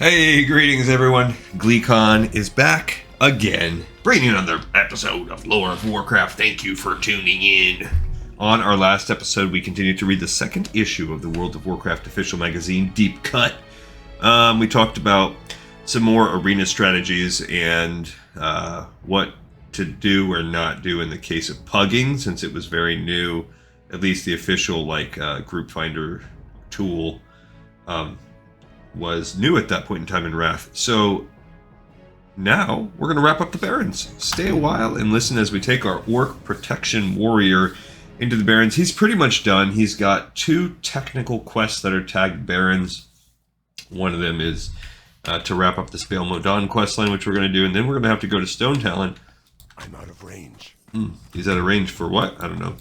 Hey, greetings everyone. GleeCon is back again, bringing another episode of Lore of Warcraft. Thank you for tuning in. On our last episode, we continued to read the second issue of the World of Warcraft official magazine, Deep Cut. We talked about some more arena strategies and what to do or not do in the case of pugging, since it was very new, at least the official group finder tool. Was new at that point in time in Wrath. So now we're going to wrap up the Barrens. Stay a while and listen as we take our Orc Protection Warrior into the Barrens. He's pretty much done. He's got 2 technical quests that are tagged Barrens. One of them is to wrap up this Baal Modan questline, which we're going to do, and then we're going to have to go to Stonetalon. I'm out of range. He's out of range for what? I don't know.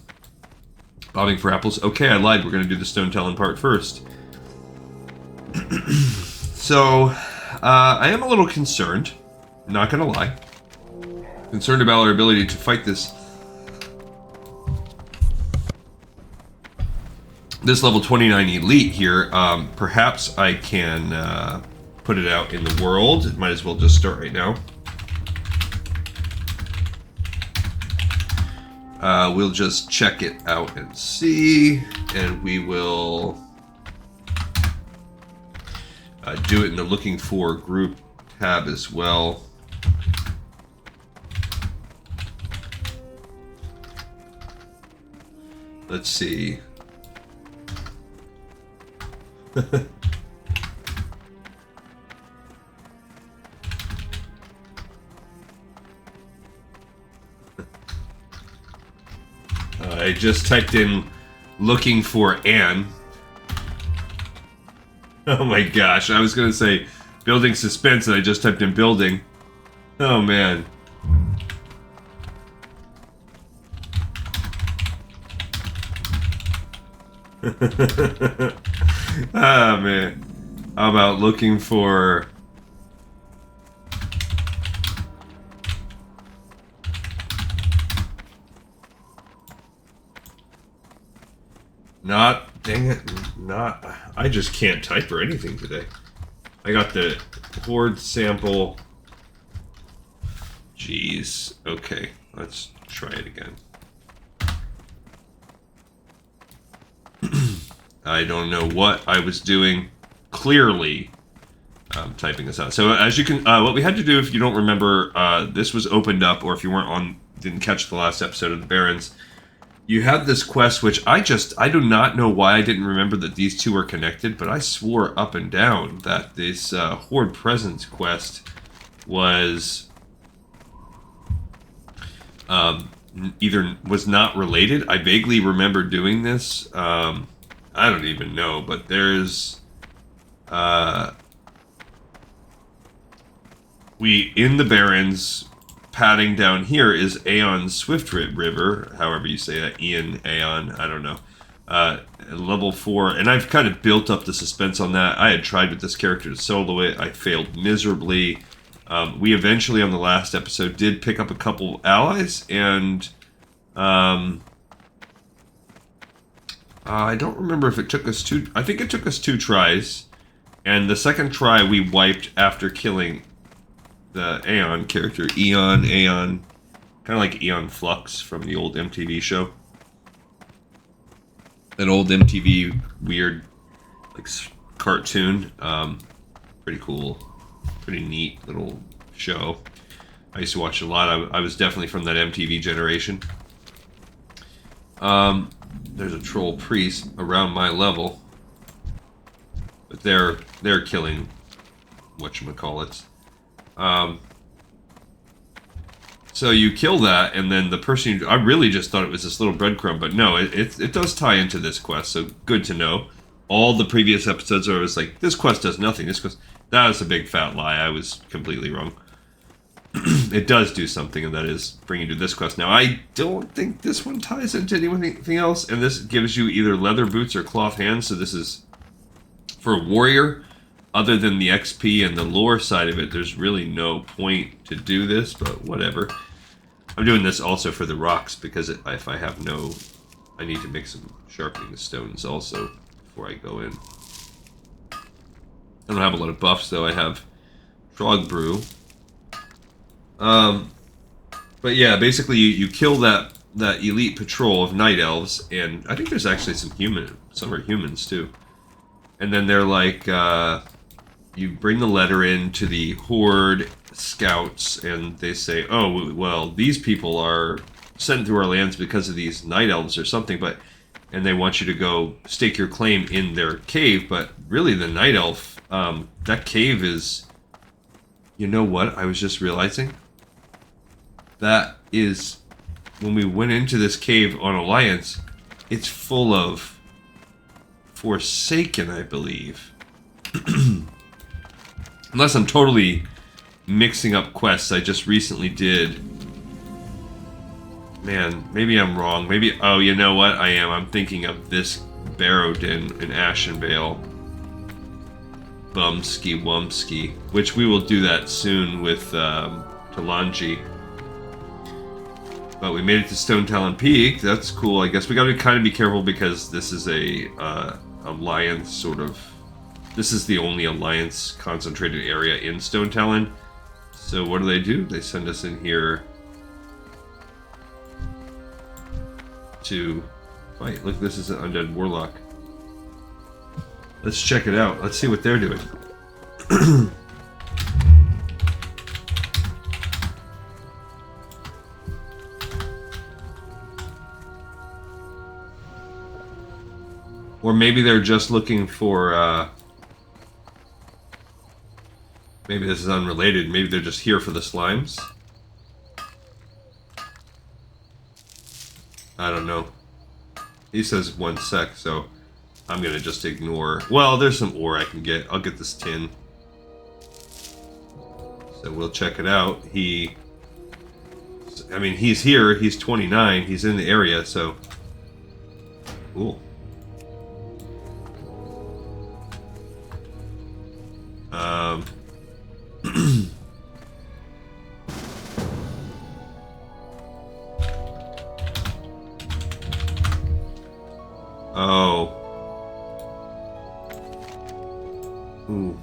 Bobbing for apples. Okay, I lied. We're going to do the Stonetalon part first. So, I am a little concerned, not gonna lie. Concerned about our ability to fight this level 29 elite here. Perhaps I can put it out in the world. Might as well just start right now. We'll just check it out and see, and we will do it in the looking for group tab as well. Let's see. I just typed in looking for Anne. Oh my gosh, I was going to say building suspense and I just typed in building. Oh man. Ah man. How about looking for... Dang it, I just can't type or anything today. I got the horde sample. Jeez. Okay, let's try it again. I don't know what I was doing. Clearly, I'm typing this out. So as you can, what we had to do, if you don't remember, this was opened up, or if you didn't catch the last episode of the Barrens, you had this quest, which I do not know why I didn't remember that these two were connected, but I swore up and down that this Horde Presence quest was either was not related. I vaguely remember doing this. I don't even know, but there's... in the Barrens... padding down here is Aeon Swift River, however you say that, Aeon, I don't know. Level 4, and I've kind of built up the suspense on that. I had tried with this character to solo it, I failed miserably. We eventually, on the last episode, did pick up a couple allies, and I don't remember if it took us I think it took us 2 tries, and the second try we wiped after killing the Aeon character, Aeon, kind of like Aeon Flux from the old MTV show. That old MTV weird, like, cartoon. Pretty cool, pretty neat little show. I used to watch it a lot. I was definitely from that MTV generation. There's a troll priest around my level, but they're killing whatchamacallits. So you kill that, and then the person... I really just thought it was this little breadcrumb, but no, it does tie into this quest, so good to know. All the previous episodes are always like, this quest does nothing, this quest... That was a big fat lie, I was completely wrong. It does do something, and that is bring you to this quest. Now, I don't think this one ties into anything else, and this gives you either leather boots or cloth hands, so this is... For a warrior... Other than the XP and the lore side of it, there's really no point to do this, but whatever. I'm doing this also for the rocks, because if I have no... I need to make some sharpening stones also before I go in. I don't have a lot of buffs, though. I have Trog Brew. But yeah, basically you kill that elite patrol of night elves, and I think there's actually some are humans too. And then they're like, you bring the letter in to the Horde scouts, and they say, oh, well, these people are sent through our lands because of these night elves or something, and they want you to go stake your claim in their cave, but really the night elf, that cave is, you know what, I was just realizing? That is, when we went into this cave on Alliance, it's full of Forsaken, I believe. Unless I'm totally mixing up quests I just recently did. Man, maybe I'm wrong. Maybe, oh, you know what? I am. I'm thinking of this Barrowden in Ashenvale. Bumski Wumski. Which we will do that soon with Talanji. But we made it to Stonetalon Peak. That's cool. I guess we gotta kind of be careful because this is a Alliance sort of... This is the only Alliance concentrated area in Stonetalon. So what do? They send us in here to fight. Look, this is an undead warlock. Let's check it out. Let's see what they're doing. Or maybe they're just looking for, maybe this is unrelated. Maybe they're just here for the slimes. I don't know. He says 1 sec, so I'm gonna just ignore. Well, there's some ore I can get. I'll get this tin. So we'll check it out. I mean, he's here. He's 29. He's in the area, so... Cool. Oh. Ooh.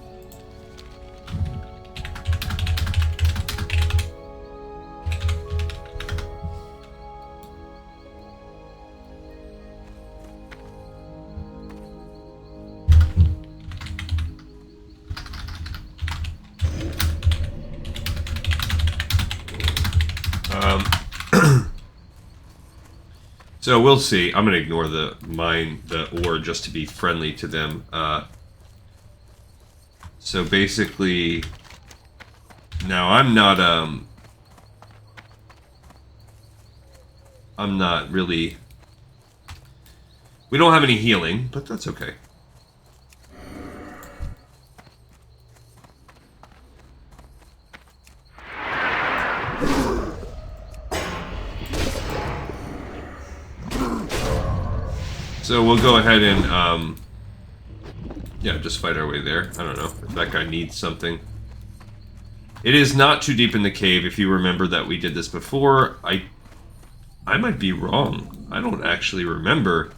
So we'll see. I'm gonna ignore the ore just to be friendly to them. So basically, now I'm not really. We don't have any healing, but that's okay. So we'll go ahead and, yeah, just fight our way there. I don't know if that guy needs something. It is not too deep in the cave. If you remember that we did this before, I might be wrong. I don't actually remember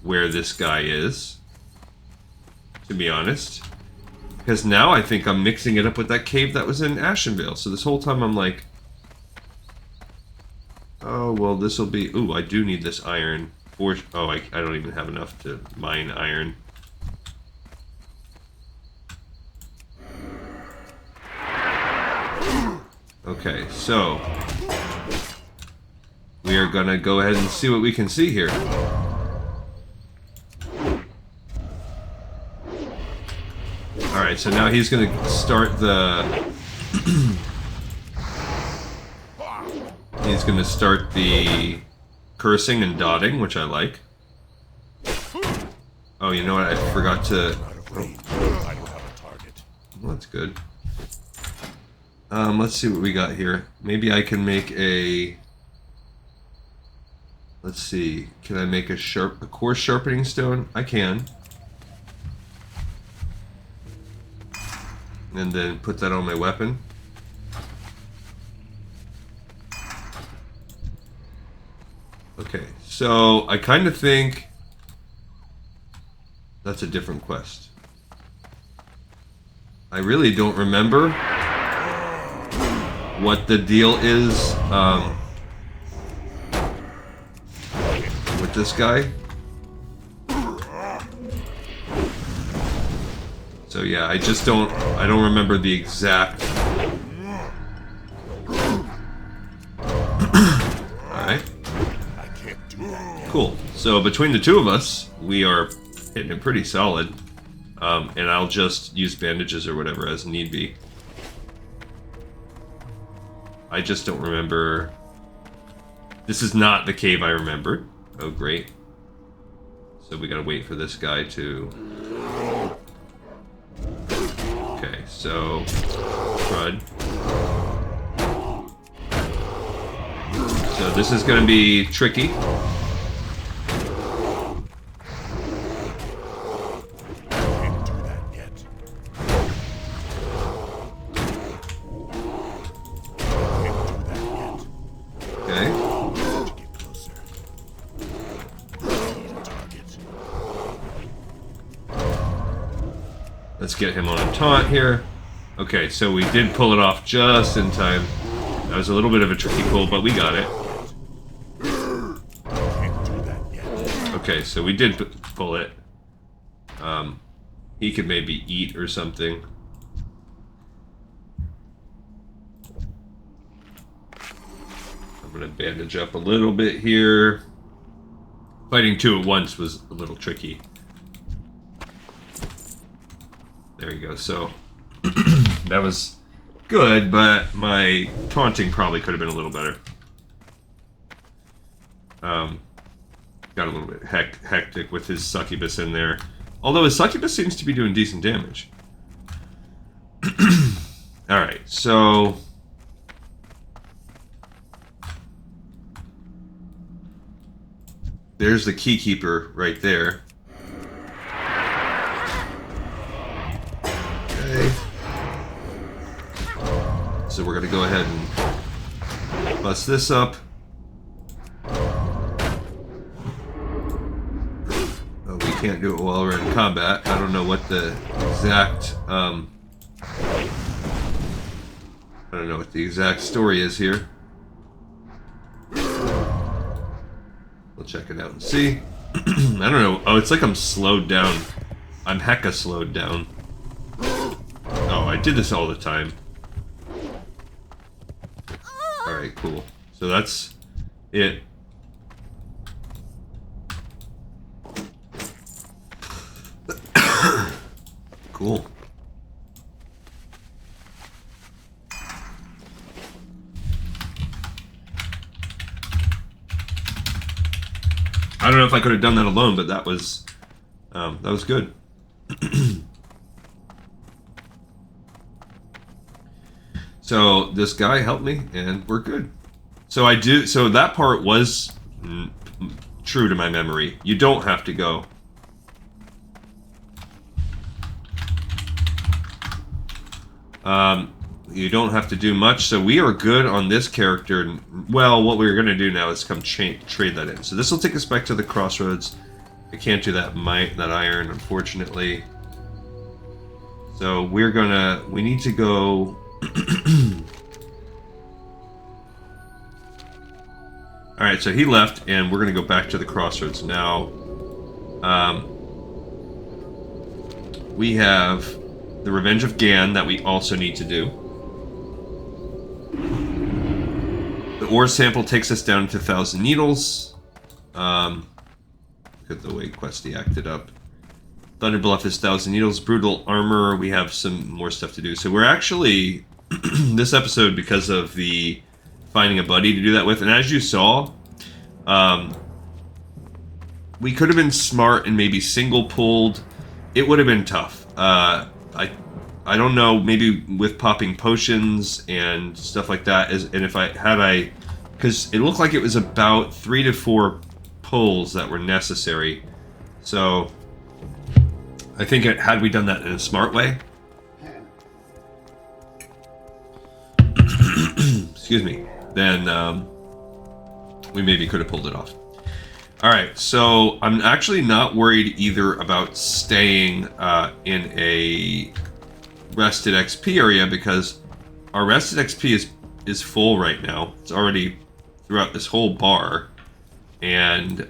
where this guy is, to be honest. Because now I think I'm mixing it up with that cave that was in Ashenvale. So this whole time I'm like, oh, well, this will be... Ooh, I do need this iron. Oh, I don't even have enough to mine iron. Okay, so we are gonna go ahead and see what we can see here. Alright, so now he's gonna start the... he's gonna start the... cursing and dotting, which I like. Oh, you know what? I forgot to... Well, that's good. Let's see what we got here. Maybe I can make a... Let's see. Can I make a coarse sharpening stone? I can. And then put that on my weapon. Okay, so I kind of think that's a different quest. I really don't remember what the deal is with this guy. So yeah, I don't remember the exact. Alright. Cool. So between the two of us, we are hitting it pretty solid. And I'll just use bandages or whatever as need be. I just don't remember. This is not the cave I remembered. Oh, great. So we gotta wait for this guy to... Okay, so... Crud. So this is gonna be tricky. Let's get him on a taunt here. Okay, so we did pull it off just in time. That was a little bit of a tricky pull, but we got it. Okay, so we did pull it. He could maybe eat or something. I'm gonna bandage up a little bit here. Fighting two at once was a little tricky. There you go, so that was good, but my taunting probably could have been a little better. Got a little bit hectic with his succubus in there. Although his succubus seems to be doing decent damage. Alright, so... There's the keykeeper right there. Okay. So we're gonna go ahead and bust this up. Oh, we can't do it while we're in combat. I don't know what the exact I don't know what the exact story is here. We'll check it out and see. I don't know. Oh, it's like I'm slowed down. I'm hecka slowed down. Oh, I did this all the time. Alright, cool. So that's it. Cool. I don't know if I could have done that alone, but that was good. So this guy helped me, and we're good. So that part was true to my memory. You don't have to go. You don't have to do much, so we are good on this character. Well, what we're going to do now is come trade that in. So this will take us back to the crossroads. I can't do that iron, unfortunately. So we need to go... Alright, so he left, and we're going to go back to the crossroads now. We have the Revenge of Gan that we also need to do. The ore sample takes us down to 1,000 needles. Look at the way Questy acted up. Thunder Bluff is 1,000 needles. Brutal armor. We have some more stuff to do. So we're actually this episode, because of the finding a buddy to do that with, and as you saw, we could have been smart and maybe single pulled. It would have been tough. I don't know, maybe with popping potions and stuff like that, and if because it looked like it was about 3 to 4 pulls that were necessary. So I think had we done that in a smart way, excuse me, then we maybe could have pulled it off. Alright, so I'm actually not worried either about staying in a rested XP area because our rested XP is full right now. It's already throughout this whole bar, and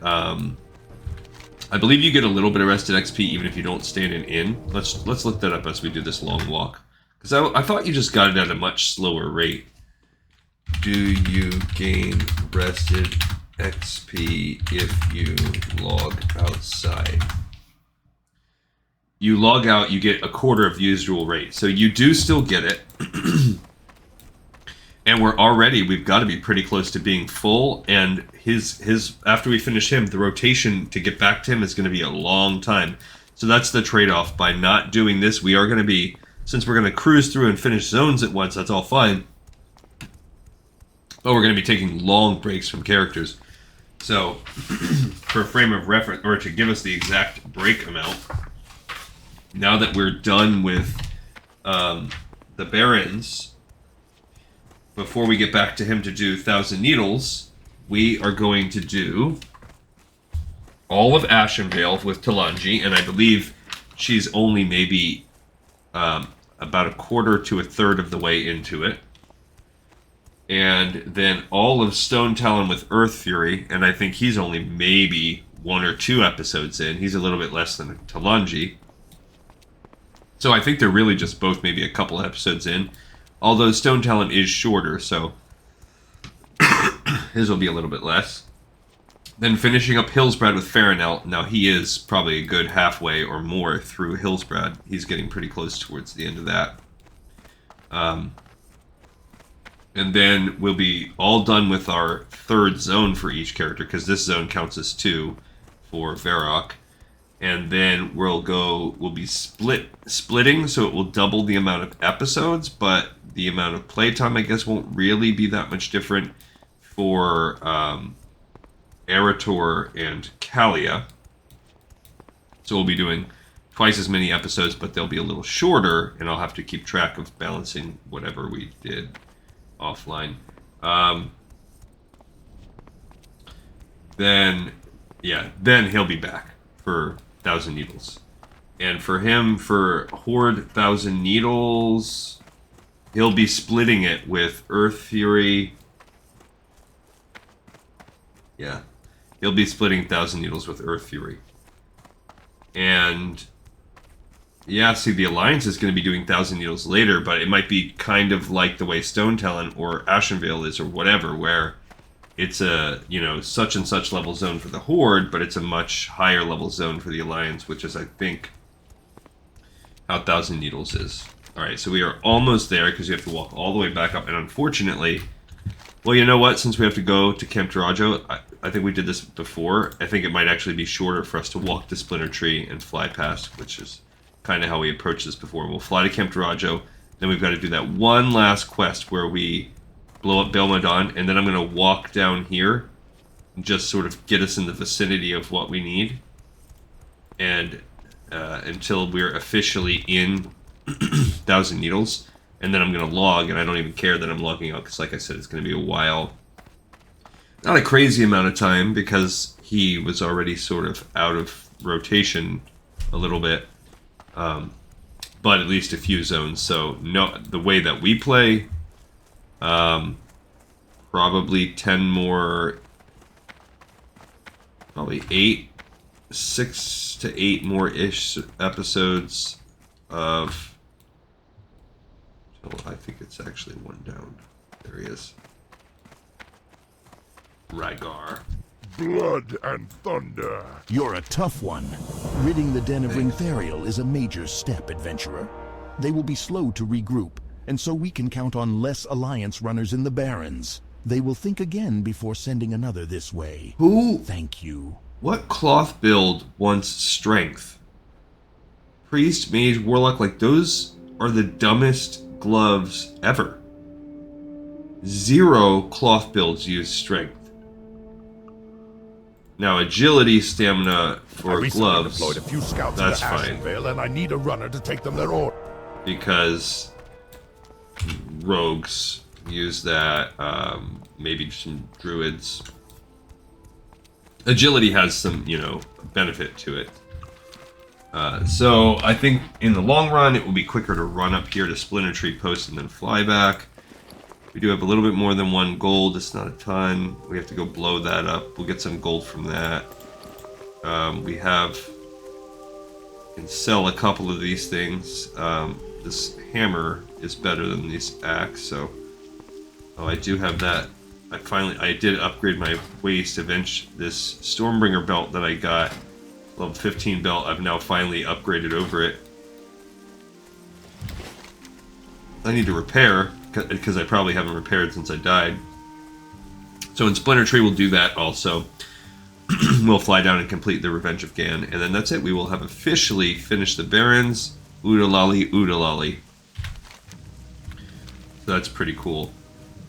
I believe you get a little bit of rested XP even if you don't stay in an inn. Let's look that up as we do this long walk, because I thought you just got it at a much slower rate. Do you gain rested XP if you log outside? You log out, you get a quarter of the usual rate. So you do still get it. And we've got to be pretty close to being full. And his after we finish him, the rotation to get back to him is going to be a long time. So that's the trade-off. By not doing this, we are going to be, since we're going to cruise through and finish zones at once, that's all fine. But we're going to be taking long breaks from characters. So, for a frame of reference, or to give us the exact break amount, now that we're done with the Barrens, before we get back to him to do 1,000 Needles, we are going to do all of Ashenvale with Talanji, and I believe she's only maybe about a quarter to a third of the way into it. And then all of Stonetalon with Earth Fury, and I think he's only maybe 1 or 2 episodes in. He's a little bit less than Talanji. So I think they're really just both maybe a couple episodes in. Although Stonetalon is shorter, so his will be a little bit less. Then finishing up Hillsbrad with Farinel. Now he is probably a good halfway or more through Hillsbrad. He's getting pretty close towards the end of that. And then we'll be all done with our 3rd zone for each character, because this zone counts as 2 for Varrock. And then we'll be splitting, so it will double the amount of episodes, but the amount of playtime, I guess, won't really be that much different for Arator and Kalia. So we'll be doing twice as many episodes, but they'll be a little shorter, and I'll have to keep track of balancing whatever we did offline. Then he'll be back for 1,000 Needles. And for him, for Horde 1,000 Needles, he'll be splitting it with Earth Fury. Yeah. He'll be splitting 1,000 Needles with Earth Fury. And yeah, see, the Alliance is going to be doing 1,000 Needles later, but it might be kind of like the way Stonetalon or Ashenvale is or whatever, where it's a, such and such level zone for the Horde, but it's a much higher level zone for the Alliance, which is, I think, how 1,000 Needles is. Alright, so we are almost there, because we have to walk all the way back up, and unfortunately, well, you know what, since we have to go to Camp Tarajo, I think we did this before, I think it might actually be shorter for us to walk to Splinter Tree and fly past, which is kind of how we approached this before. We'll fly to Camp Tarajo, then we've got to do that one last quest where we blow up Belmadon, and then I'm going to walk down here and just sort of get us in the vicinity of what we need, and until we're officially in 1,000 Needles, and then I'm going to log, and I don't even care that I'm logging out, because like I said, it's going to be a while. Not a crazy amount of time, because he was already sort of out of rotation a little bit, but at least a few zones. So no, the way that we play, probably 10 more, probably 6 to 8 more ish episodes of, I think it's actually one down. There he is. Rygar. Blood and thunder. You're a tough one. Ridding the den of Ringthariel is a major step, adventurer. They will be slow to regroup, and so we can count on less Alliance runners in the Barrens. They will think again before sending another this way. Who? Thank you. What cloth build wants strength? Priest, mage, warlock, like those are the dumbest gloves ever. 0 cloth builds use strength. Now, agility, stamina for gloves, deployed a few scouts that's to fine. Ashenvale, and I need a runner to take them their order. Because rogues use that, maybe some druids. Agility has some, benefit to it. So I think in the long run, it will be quicker to run up here to Splinter Tree Post and then fly back. We do have a little bit more than 1 gold. It's not a ton. We have to go blow that up. We'll get some gold from that. We can sell a couple of these things. This hammer is better than this axe, so... Oh, I do have that. I did upgrade my waist eventually. This Stormbringer belt that I got, level 15 belt, I've now finally upgraded over it. I need to repair, because I probably haven't repaired since I died. So in Splinter Tree we'll do that also. We'll fly down and complete the Revenge of Gan, and then that's it. We will have officially finished the Barrens. Oodalali, oodalali. So that's pretty cool.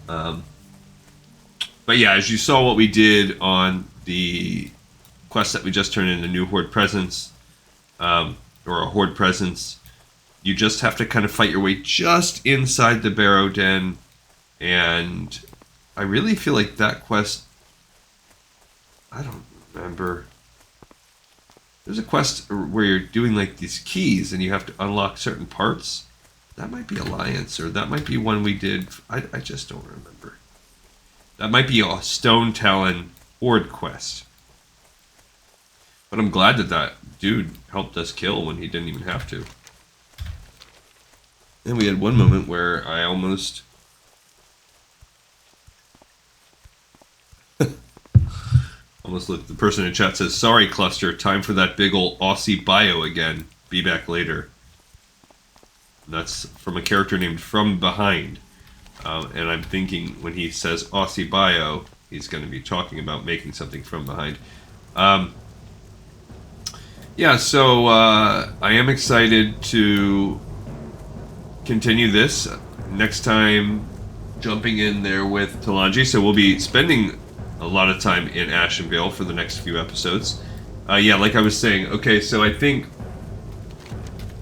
But yeah, as you saw what we did on the quest that we just turned in, the new Horde Presence, or a Horde Presence, you just have to kind of fight your way just inside the Barrow Den, and I really feel like that quest, I don't remember. There's a quest where you're doing like these keys and you have to unlock certain parts. That might be Alliance, or that might be one we did. I just don't remember. That might be a Stonetalon Horde quest. But I'm glad that that dude helped us kill when he didn't even have to. And we had one moment where I almost... almost looked. The person in chat says, "Sorry, Cluster, time for that big ol' Aussie bio again. Be back later." And that's from a character named From Behind. And I'm thinking when he says Aussie bio, he's going to be talking about making something from behind. Yeah, so I am excited to continue this. Next time, jumping in there with Talanji. So we'll be spending a lot of time in Ashenvale for the next few episodes. Yeah, like I was saying, okay, so I think...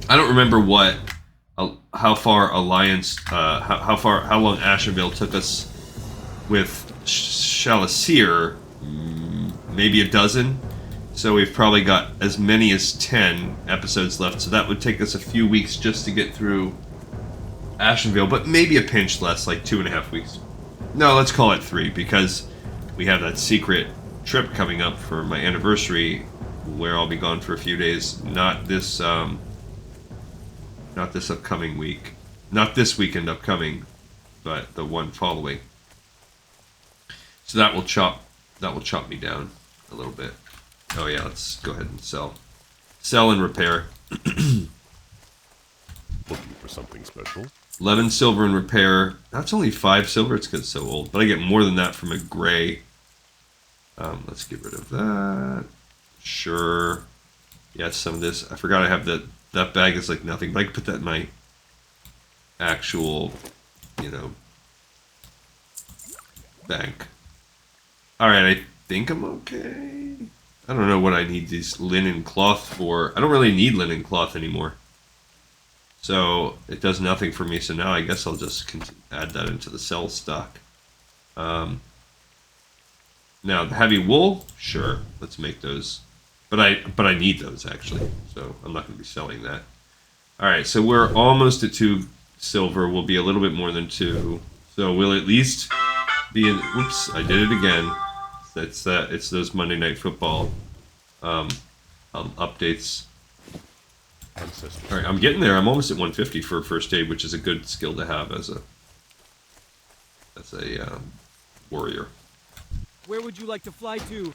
I don't remember how far Alliance, how long Ashenvale took us with Shalacir. Maybe a dozen. So we've probably got as many as 10 episodes left. So that would take us a few weeks just to get through Ashenvale, but maybe a pinch less, like 2.5 weeks. No, let's call it 3, because we have that secret trip coming up for my anniversary, where I'll be gone for a few days. Not this upcoming week. Not this weekend upcoming, but the one following. So that will chop me down a little bit. Oh yeah, let's go ahead and sell. Sell and repair. Looking for something special? 11 silver and repair. That's only 5 silver, it's because it's so old. But I get more than that from a gray. Let's get rid of that. Sure. Yes, some of this. I forgot I have that bag is like nothing, but I can put that in my actual, bank. Alright, I think I'm okay. I don't know what I need these linen cloth for. I don't really need linen cloth anymore. So it does nothing for me. So now I guess I'll just add that into the sell stock. Now the heavy wool, sure, let's make those. But I need those actually, so I'm not going to be selling that. All right, so we're almost at 2 silver. We'll be a little bit more than 2. So we'll at least be in. Whoops, I did it again. It's that. It's those Monday Night Football updates. All right, I'm getting there. I'm almost at 150 for first aid, which is a good skill to have as a warrior. Where would you like to fly to?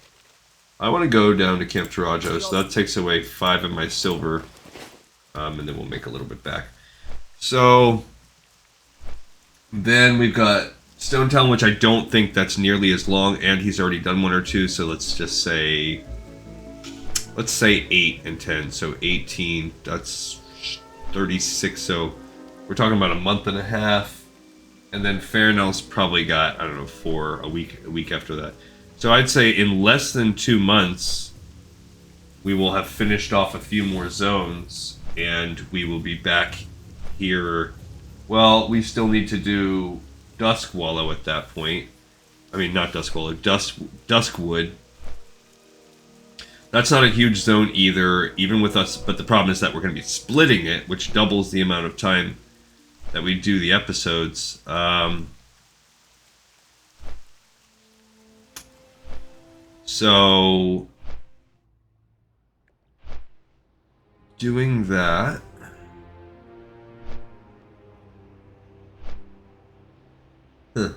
I want to go down to Camp Tarajo, so that takes away 5 of my silver, and then we'll make a little bit back. So then we've got Stonetalon, which I don't think that's nearly as long, and he's already done 1 or 2, so let's just say... Let's say 8 and 10, so 18, that's 36, so we're talking about a month and a half. And then Fairnell's probably got, I don't know, 4, a week after that. So I'd say in less than 2 months, we will have finished off a few more zones, and we will be back here. Well, we still need to do Duskwallow at that point. I mean, not Duskwallow, Duskwood. That's not a huge zone either, even with us, but the problem is that we're going to be splitting it, which doubles the amount of time that we do the episodes. So, doing that... Huh.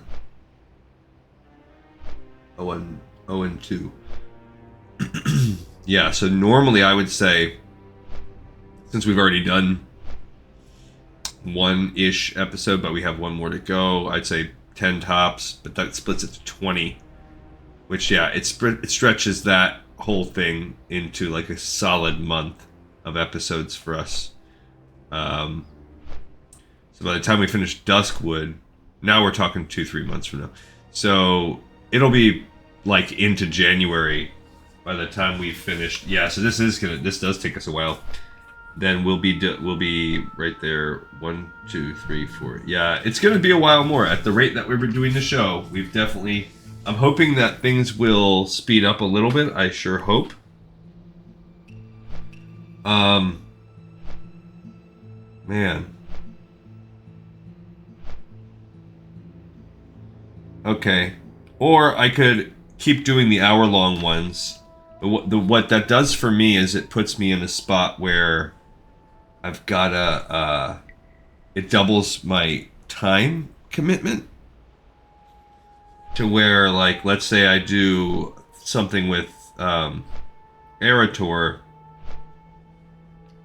0 and 2. Yeah, so normally I would say, since we've already done one-ish episode, but we have one more to go, I'd say 10 tops, but that splits it to 20. Which, yeah, it stretches that whole thing into like a solid month of episodes for us. So by the time we finish Duskwood, now we're talking 2-3 months from now. So it'll be like into January by the time we've finished. Yeah, so this does take us a while. Then we'll be right there. 1, 2, 3, 4. Yeah, it's gonna be a while more. At the rate that we've been doing the show, we've definitely. I'm hoping that things will speed up a little bit. I sure hope. Man. Okay. Or I could keep doing the hour-long ones. What that does for me is it puts me in a spot where I've gotta, it doubles my time commitment. To where, like, let's say I do something with Erator,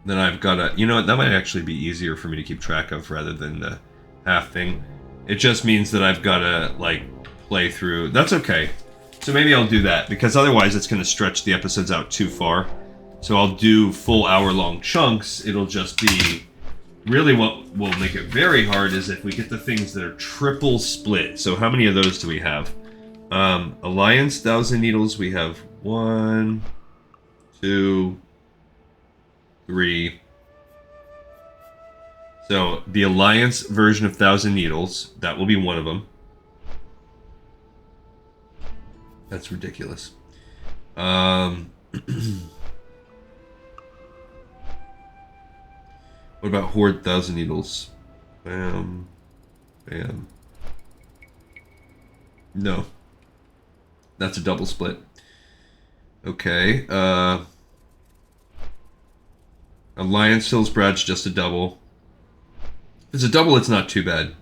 then I've got to... You know what? That might actually be easier for me to keep track of rather than the half thing. It just means that I've got to, like, play through... That's okay. So maybe I'll do that, because otherwise it's going to stretch the episodes out too far. So I'll do full hour-long chunks. It'll just be... Really, what will make it very hard is if we get the things that are triple split. So how many of those do we have? Alliance, Thousand Needles, we have 1, 2, 3. So the Alliance version of Thousand Needles, that will be one of them. That's ridiculous. What about Horde Thousand Needles? Bam. Bam. No. That's a double split. Okay. Alliance Hillsbrad's just a double. If it's a double, it's not too bad.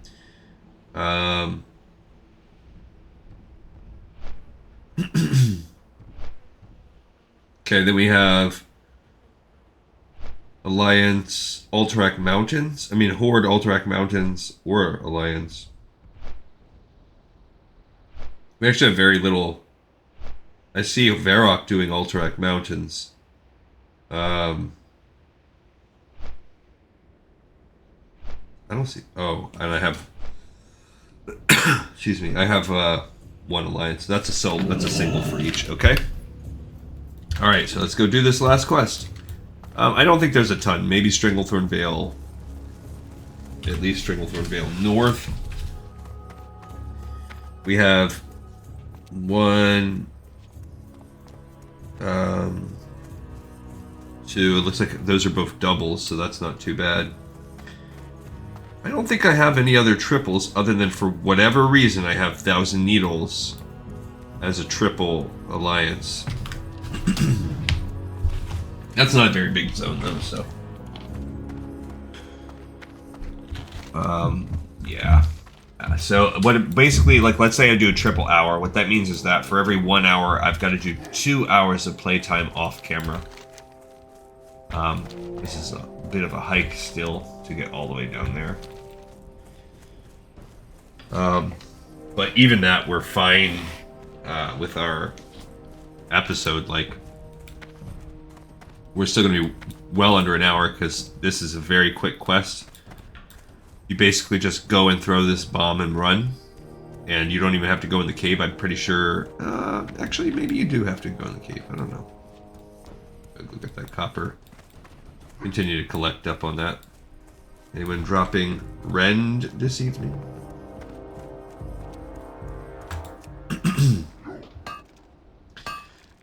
Okay, then we have Alliance, Alterac Mountains. I mean, Horde, Alterac Mountains, or Alliance. We actually have very little. I see Varrock doing Alterac Mountains. I don't see. Oh, and I have. Excuse me. I have one Alliance. That's a single for each. Okay. All right. So let's go do this last quest. I don't think there's a ton. Maybe Stranglethorn Vale. At least Stranglethorn Vale North. We have 1, 2. It looks like those are both doubles, so that's not too bad. I don't think I have any other triples other than for whatever reason I have Thousand Needles as a triple alliance. That's not a very big zone though, so. Yeah. So what basically, like, let's say I do a triple hour. What that means is that for every 1 hour, I've got to do 2 hours of playtime off camera. This is a bit of a hike still to get all the way down there. But even that, we're fine with our episode. Like, we're still going to be well under an hour because this is a very quick quest. You basically just go and throw this bomb and run. And you don't even have to go in the cave, I'm pretty sure. Actually, maybe you do have to go in the cave. I don't know. Go get that copper. Continue to collect up on that. Anyone dropping rend this evening?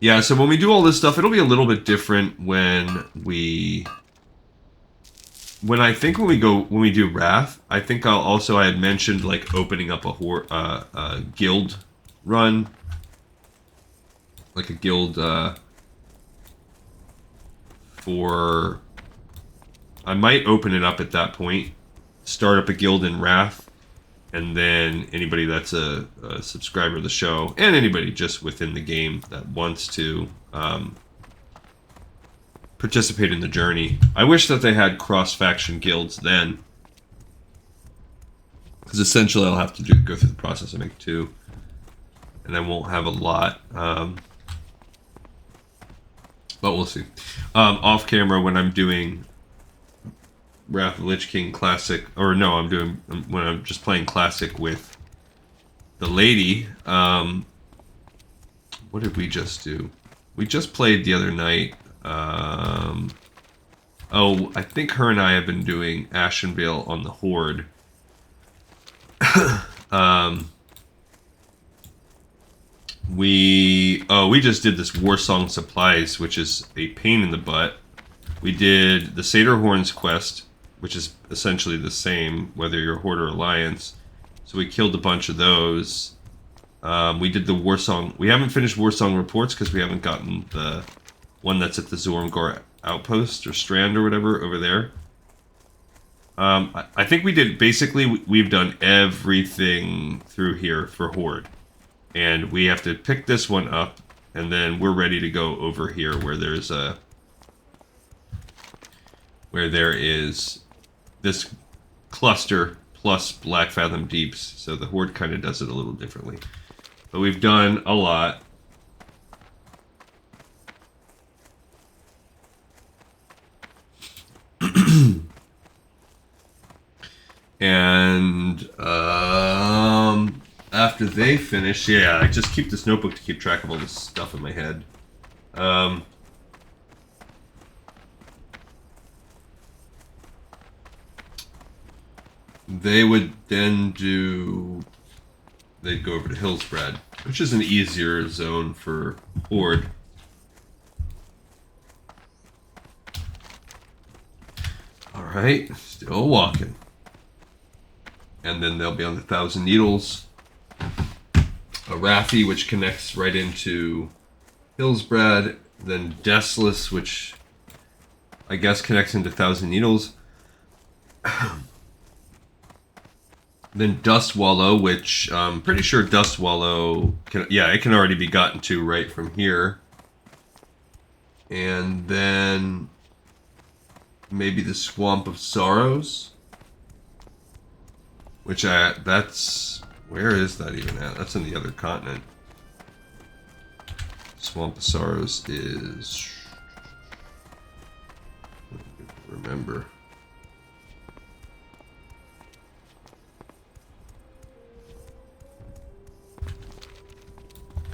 Yeah, so when we do all this stuff, it'll be a little bit different when we... When we do Wrath, I think I had mentioned, like, opening up a guild run. Like a guild, for... I might open it up at that point. Start up a guild in Wrath. And then anybody that's a subscriber of the show, and anybody just within the game that wants to participate in the journey. I wish that they had cross-faction guilds then. Because essentially I'll have to go through the process and make 2. And I won't have a lot. But we'll see. Off camera, when I'm doing Wrath of the Lich King Classic, or no, when I'm just playing Classic with the lady, what did we just do? We just played the other night, I think her and I have been doing Ashenvale on the Horde. We just did this Warsong Supplies, which is a pain in the butt. We did the Satyr Horns quest, which is essentially the same, whether you're Horde or Alliance. So we killed a bunch of those. We did the Warsong... We haven't finished Warsong Reports because we haven't gotten the one that's at the Zormgor Outpost, or Strand, or whatever, over there. I think we did... Basically, we've done everything through here for Horde. And we have to pick this one up, and then we're ready to go over here where there's a... Where there is this cluster plus Black Fathom Deeps. So the Horde kind of does it a little differently. But we've done a lot. And after they finish, yeah, I just keep this notebook to keep track of all this stuff in my head. They would then they'd go over to Hillsbrad, which is an easier zone for Horde. Alright, still walking. And then they'll be on the Thousand Needles. A Raffi, which connects right into Hillsbrad. Then Deathless, which I guess connects into Thousand Needles. Then Dustwallow, which I'm pretty sure Dustwallow it can already be gotten to right from here. And then maybe the Swamp of Sorrows, which that's, where is that even at? That's in the other continent. Swamp of Sorrows is, remember.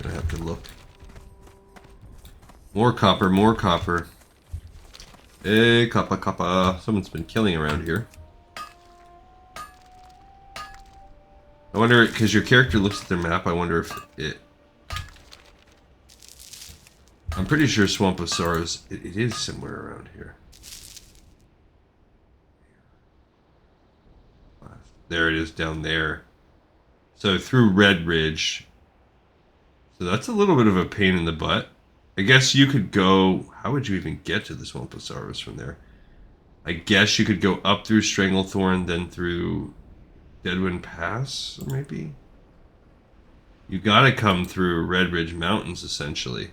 Gonna have to look. More copper, more copper. Hey, copper, copper. Someone's been killing around here. I wonder, because your character looks at their map, I wonder if it... I'm pretty sure Swamp of Sorrows, it is somewhere around here. There it is down there. So through Red Ridge. So that's a little bit of a pain in the butt. I guess you could go... How would you even get to the Swamp of Sorrows from there? I guess you could go up through Stranglethorn, then through Deadwind Pass, maybe? You gotta come through Red Ridge Mountains, essentially.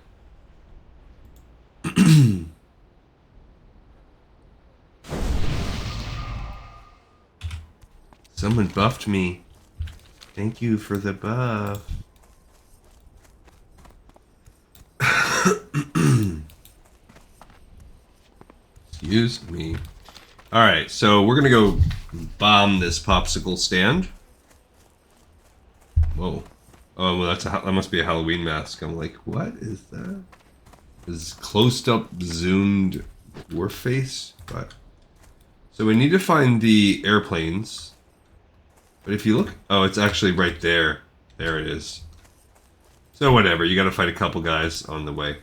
Someone buffed me. Thank you for the buff. Excuse me. Alright, so we're gonna go bomb this popsicle stand. Whoa. Oh, well, that must be a Halloween mask. I'm like, what is that? This closed up, zoomed dwarf face? But so we need to find the airplanes. But if you look... Oh, it's actually right there. There it is. So whatever, you gotta fight a couple guys on the way.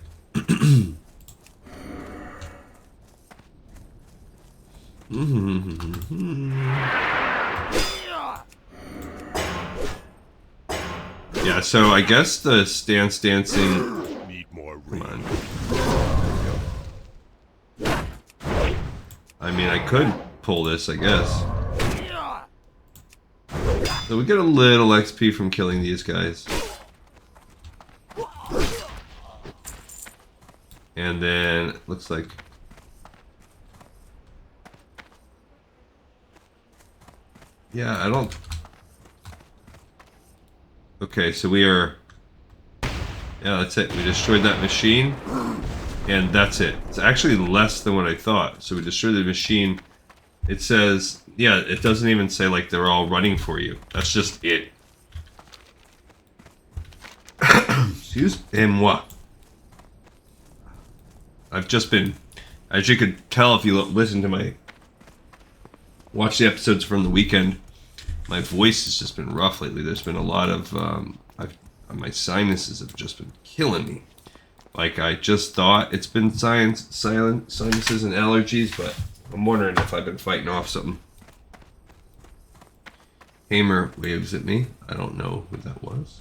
Yeah, so I guess the stance dancing. Need more Come room. on. I mean, I could pull this, I guess. So we get a little XP from killing these guys. And then it looks like. Yeah, I don't. Okay, so we are. Yeah, that's it. We destroyed that machine. And that's it. It's actually less than what I thought. So we destroyed the machine. It says, yeah, it doesn't even say like they're all running for you. That's just it. Excuse-moi. I've just been, as you could tell if you listen to watch the episodes from the weekend, my voice has just been rough lately. There's been a lot of, my sinuses have just been killing me. Like, I just thought it's been sinuses and allergies, but I'm wondering if I've been fighting off something. Hamer waves at me. I don't know who that was.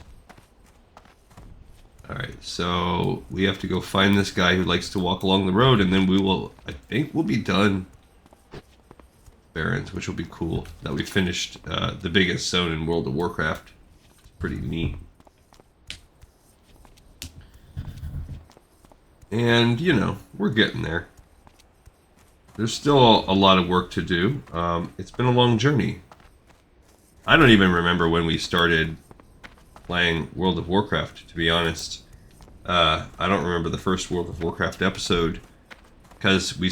Alright, so we have to go find this guy who likes to walk along the road, and then we will, I think we'll be done. Barrens, which will be cool. That we finished the biggest zone in World of Warcraft. It's pretty neat. And, you know, we're getting there. There's still a lot of work to do. It's been a long journey. I don't even remember when we started playing World of Warcraft, to be honest. I don't remember the first World of Warcraft episode. Because we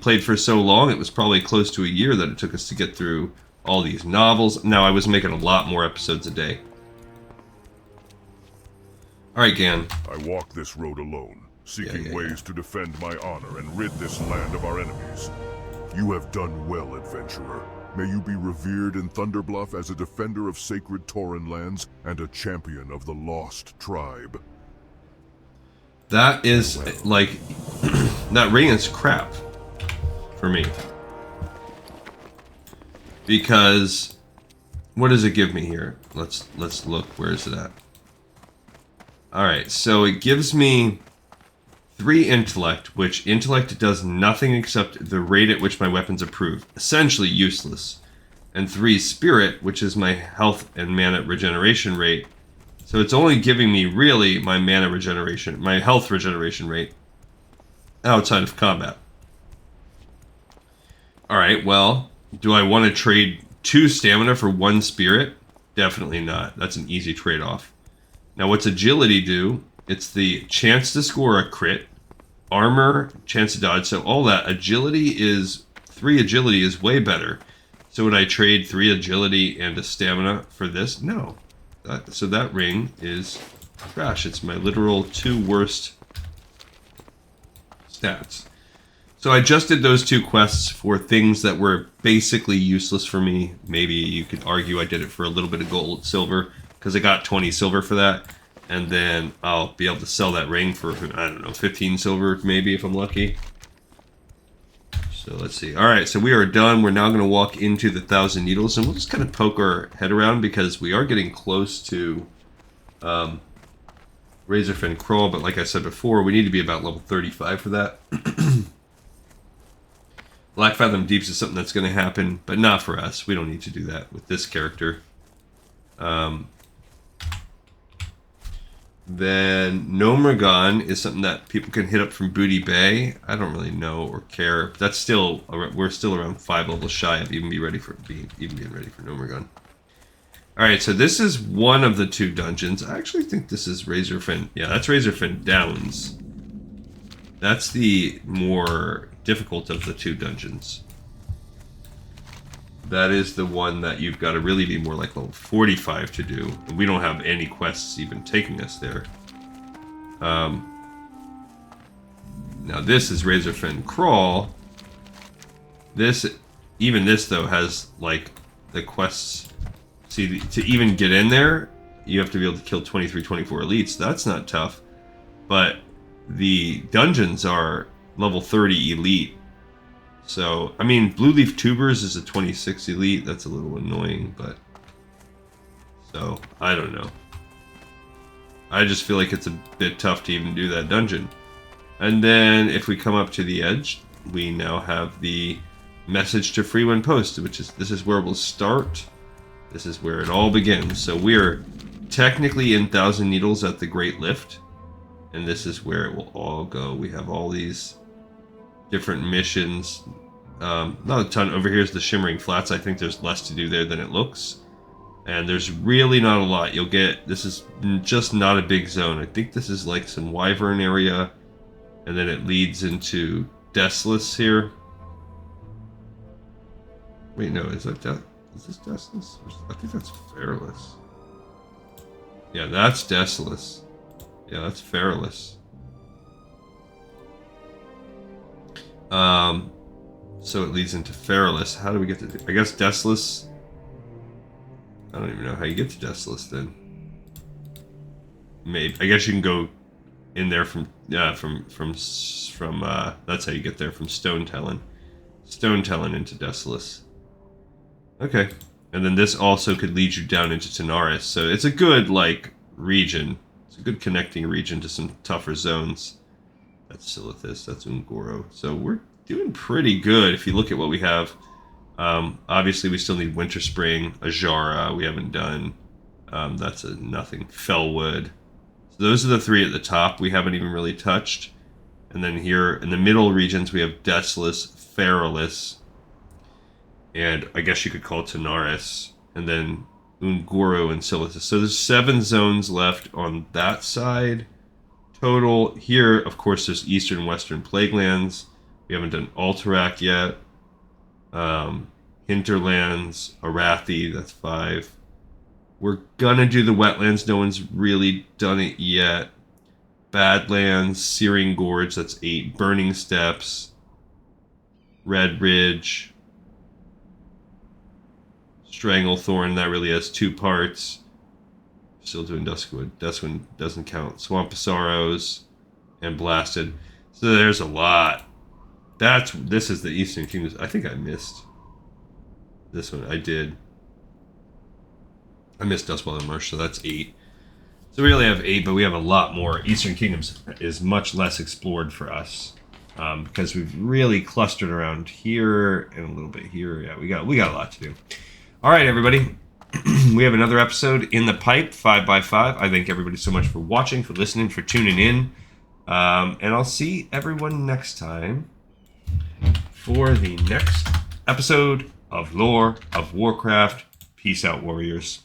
played for so long, it was probably close to a year that it took us to get through all these novels. Now, I was making a lot more episodes a day. Alright, Gan. I walk this road alone, seeking ways to defend my honor and rid this land of our enemies. You have done well, adventurer. May you be revered in Thunderbluff as a defender of sacred Tauren lands and a champion of the Lost Tribe. That is, like, that ring is crap for me. Because, what does it give me here? Let's look. Where is it at? Alright, so it gives me 3 intellect, which intellect does nothing except the rate at which my weapons improve. Essentially useless. And 3 spirit, which is my health and mana regeneration rate. So it's only giving me, really, my mana regeneration, my health regeneration rate outside of combat. Alright, well, do I want to trade 2 stamina for 1 spirit? Definitely not. That's an easy trade-off. Now, what's agility do? It's the chance to score a crit, armor, chance to dodge, so all that. 3 agility is way better. So would I trade 3 agility and a stamina for this? No. So that ring is trash. It's my literal 2 worst stats. So I just did those 2 quests for things that were basically useless for me. Maybe you could argue I did it for a little bit of gold, silver, because I got 20 silver for that. And then I'll be able to sell that ring for, I don't know, 15 silver maybe if I'm lucky. So let's see. Alright, so we are done. We're now going to walk into the Thousand Needles, and we'll just kind of poke our head around because we are getting close to Razorfin Crawl, but like I said before, we need to be about level 35 for that. Black Fathom Deeps is something that's going to happen, but not for us. We don't need to do that with this character. Then Nomergon is something that people can hit up from Booty Bay. I don't really know or care. That's still, we're still around 5 levels shy of even being ready for Nomergon. All right, so this is one of the 2 dungeons. I actually think this is Razorfin. Yeah, that's Razorfin Downs. That's the more difficult of the 2 dungeons. That is the one that you've got to really be more like level 45 to do. And we don't have any quests even taking us there. Now this is Razorfin Crawl. Even this though has like the quests. See, to even get in there, you have to be able to kill 23, 24 elites. That's not tough. But the dungeons are level 30 elite. So, I mean, Blue Leaf Tubers is a 26 elite. That's a little annoying, but... So, I don't know. I just feel like it's a bit tough to even do that dungeon. And then, if we come up to the edge, we now have the message to Freewind Post, which is, this is where we'll start. This is where it all begins. So, we're technically in Thousand Needles at the Great Lift. And this is where it will all go. We have all these different missions. Not a ton. Over here is the Shimmering Flats. I think there's less to do there than it looks. And there's really not a lot. You'll get... This is just not a big zone. I think this is like some Wyvern area. And then it leads into Desolus here. Wait, no. Is that... Is this Desolus? I think that's Fairless. Yeah, that's Desolus. Yeah, that's Fairless. So it leads into Fairless. How do we get to... I guess Desolus... I don't even know how you get to Desolus then. Maybe. I guess you can go in there from... that's how you get there, from Stonetalon. Stonetalon into Desolus. Okay. And then this also could lead you down into Tanaris. So it's a good, like, region. It's a good connecting region to some tougher zones. That's Silithus, that's Ungoro. So we're doing pretty good if you look at what we have. Obviously, we still need Winter Spring, Ajara, we haven't done. That's a nothing. Fellwood. So those are the three at the top we haven't even really touched. And then here in the middle regions, we have Desolus, Fairless, and I guess you could call it Tanaris, and then Ungoro and Silithus. So there's 7 zones left on that side. Total here, of course, there's Eastern and Western Plaguelands. We haven't done Alterac yet. Hinterlands, Arathi, that's 5. We're gonna do the Wetlands. No one's really done it yet. Badlands, Searing Gorge, that's 8. Burning Steppes, Red Ridge, Stranglethorn, that really has 2 parts. Still doing Duskwood. Duskwood doesn't count. Swamp of Sorrows and Blasted. So there's a lot. This is the Eastern Kingdoms. I think I missed this one. I did. I missed Dustbowl and Marsh, so that's 8. So we only have 8, but we have a lot more. Eastern Kingdoms is much less explored for us because we've really clustered around here and a little bit here. Yeah, we got a lot to do. All right, everybody. We have another episode in the pipe, 5x5. I thank everybody so much for watching, for listening, for tuning in. And I'll see everyone next time for the next episode of Lore of Warcraft. Peace out, warriors.